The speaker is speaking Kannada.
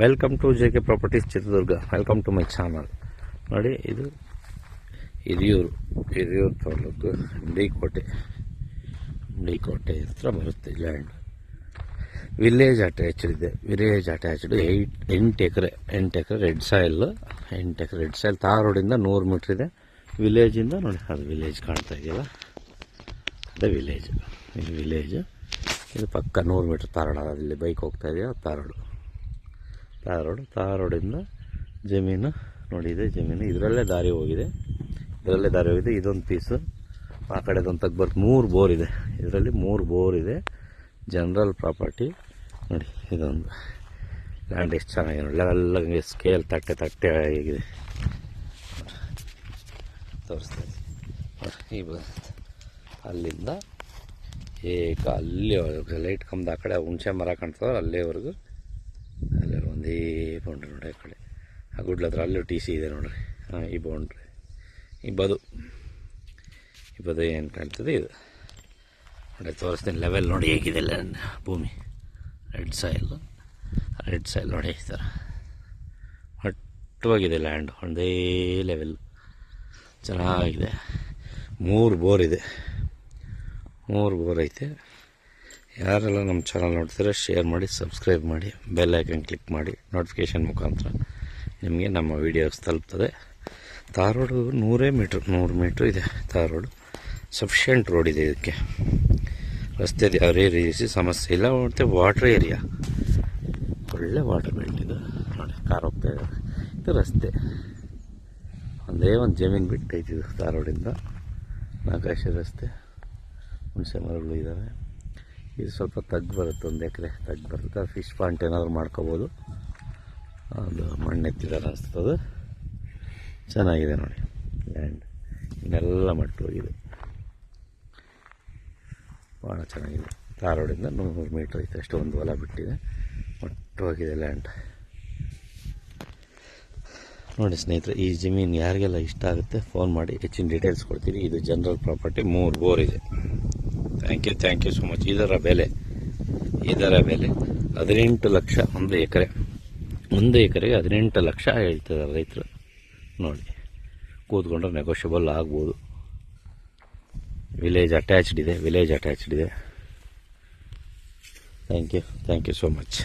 Welcome to JK properties Chitradurga. Welcome to my channel. ನೋಡಿ, ಇದು ಹಿರಿಯೂರು ತಾಲೂಕು ಕೋಟೆ ಹತ್ರ ಬರುತ್ತೆ ಲ್ಯಾಂಡ್. ವಿಲೇಜ್ ಅಟ್ಯಾಚ್ಡ್ 8 ಎಕರೆ ರೆಡ್ ಸಾಯಿಲ್. 8 ಎಕರೆ ರೆಡ್ ಸಾಯಿಲ್. ತಾರ್ ರೋಡಿಂದ 100 ಮೀಟ್ರ್ ಇದೆ. ವಿಲೇಜಿಂದ ನೋಡಿ, ಅದು ವಿಲೇಜ್ ಕಾಣ್ತಾ ಇದೆಯಲ್ಲ, ಅದೇ ವಿಲೇಜ್. ಇದು ಪಕ್ಕ 100 ಮೀಟ್ರ್ ತಾರ್ ರೋಡ್. ಅಲ್ಲಿ ಬೈಕ್ ಹೋಗ್ತಾ ಇದೆಯಾ, ತಾರ್ ರೋಡಿಂದ ಜಮೀನು ನೋಡಿ, ಇದೆ ಜಮೀನು. ಇದರಲ್ಲೇ ದಾರಿ ಹೋಗಿದೆ. ಇದೊಂದು ಪೀಸು, ಆ ಕಡೆದೊಂದು ತಗ್ಬರ್ತು. 3 ಬೋರ್ ಇದೆ ಇದರಲ್ಲಿ. 3 ಬೋರ್ ಇದೆ. ಜನರಲ್ ಪ್ರಾಪರ್ಟಿ ನೋಡಿ. ಇದೊಂದು ಲ್ಯಾಂಡ್ ಎಷ್ಟು ಚೆನ್ನಾಗಿದೆ ನೋಡಿ. ಲೆವೆಲ್ಲ ಸ್ಕೇಲ್ ತಟ್ಟೆ ಹೇಗಿದೆ ತೋರಿಸ್ತಾ ಇದೆ. ಅಲ್ಲಿಂದ ಅಲ್ಲಿ ಲೈಟ್ ಕಂಬದ ಆ ಕಡೆ ಹುಣಸೆ ಮರ ಕಾಣ್ತದೆ, ಅಲ್ಲೇವರೆಗೂ ಅಲ್ಲೇ ಒಂದೇ ಬೌಂಡ್ರಿ ನೋಡಿ. ಆ ಕಡೆ ಆ ಗುಡ್ಲ ಹತ್ರ ಅಲ್ಲೂ TC ಇದೆ ನೋಡ್ರಿ. ಈ ಬೌಂಡ್ರಿ, ಈ ಬದು ಏನು ಕಾಣ್ತದೆ ಇದು ನೋಡಿ. ತೋರಿಸ್ತೀನಿ ಲೆವೆಲ್ ನೋಡಿ ಹೇಗಿದೆ ಭೂಮಿ. ರೆಡ್ ಸಾಯಿಲ್ ನೋಡಿ, ಈ ಥರ ಮಟ್ಟವಾಗಿದೆ ಲ್ಯಾಂಡ್. ಒಂದೇ ಲೆವೆಲ್ ಚೆನ್ನಾಗಿದೆ. 3 ಬೋರ್ ಇದೆ. 3 ಬೋರ್ ಐತೆ. ಯಾರೆಲ್ಲ ನಮ್ಮ ಚಾನಲ್ ನೋಡ್ತೀರ ಶೇರ್ ಮಾಡಿ, ಸಬ್ಸ್ಕ್ರೈಬ್ ಮಾಡಿ, ಬೆಲ್ ಐಕನ್ ಕ್ಲಿಕ್ ಮಾಡಿ. ನೋಟಿಫಿಕೇಷನ್ ಮುಖಾಂತರ ನಿಮಗೆ ನಮ್ಮ ವೀಡಿಯೋಸ್ ತಲುಪ್ತದೆ. ತಾರ್ ರೋಡು 100 ಮೀಟ್ರ್ ಇದೆ. ತಾರ್ ರೋಡು ಸಫಿಷಿಯೆಂಟ್ ರೋಡ್ ಇದೆ. ಇದಕ್ಕೆ ರಸ್ತೆದು ಯಾವುದೇ ರೀತಿ ಸಮಸ್ಯೆ ಇಲ್ಲ. ಮತ್ತು ವಾಟರ್ ಏರಿಯಾ, ಒಳ್ಳೆ ವಾಟರ್ ಬೆಲ್ಟ್ ಇದು ನೋಡಿ. ಕಾರ್ ಹೋಗ್ತಾ ಇದೆ. ಇದು ರಸ್ತೆ, ಒಂದೇ ಒಂದು ಜಮೀನು ಬಿಟ್ಟೈತಿ ಇದು. ತಾರ್ ರೋಡಿಂದ ನಾಗಾಶಿ ರಸ್ತೆ. ಹುಣಸೆ ಮರಗಳು ಇದ್ದಾವೆ. ಇದು ಸ್ವಲ್ಪ ಬರುತ್ತೆ, 1 ಎಕರೆ ಬರುತ್ತೆ. ಫಿಶ್ ಪಾಯಿಂಟ್ ಏನಾದರೂ ಮಾಡ್ಕೋಬೋದು. ಅದು ಮಣ್ಣೆತ್ತಿದ್ದಾರೆ ಅನಿಸ್ತದೆ. ಚೆನ್ನಾಗಿದೆ ನೋಡಿ ಲ್ಯಾಂಡ್. ಇನ್ನೆಲ್ಲ ಮಟ್ಟವಾಗಿದೆ, ಭಾಳ ಚೆನ್ನಾಗಿದೆ. ತಾರ್ ರೋಡಿಂದ 100 ಮೀಟ್ರ್ ಐತೆ ಅಷ್ಟು. ಒಂದು ಹೊಲ ಬಿಟ್ಟಿದೆ, ಮಟ್ಟವಾಗಿದೆ ಲ್ಯಾಂಡ್ ನೋಡಿ. ಸ್ನೇಹಿತರೆ, ಈ ಜಮೀನು ಯಾರಿಗೆಲ್ಲ ಇಷ್ಟ ಆಗುತ್ತೆ ಫೋನ್ ಮಾಡಿ, ಹೆಚ್ಚಿನ ಡೀಟೇಲ್ಸ್ ಕೊಡ್ತೀನಿ. ಇದು ಜನರಲ್ ಪ್ರಾಪರ್ಟಿ, 3 ಬೋರ್ ಇದೆ. Thank you so much. ಇದರ ಬೆಲೆ 18 ಲಕ್ಷ. 1 ಎಕರೆಗೆ 18 ಲಕ್ಷ ಹೇಳ್ತಿದ್ದಾರೆ ರೈತರು. ನೋಡಿ, ಕೂತ್ಕೊಂಡ್ರೆ ನೆಗೋಷಿಯಬಲ್ ಆಗ್ಬೋದು. ವಿಲೇಜ್ ಅಟ್ಯಾಚ್ಡ್ ಇದೆ. Thank you so much.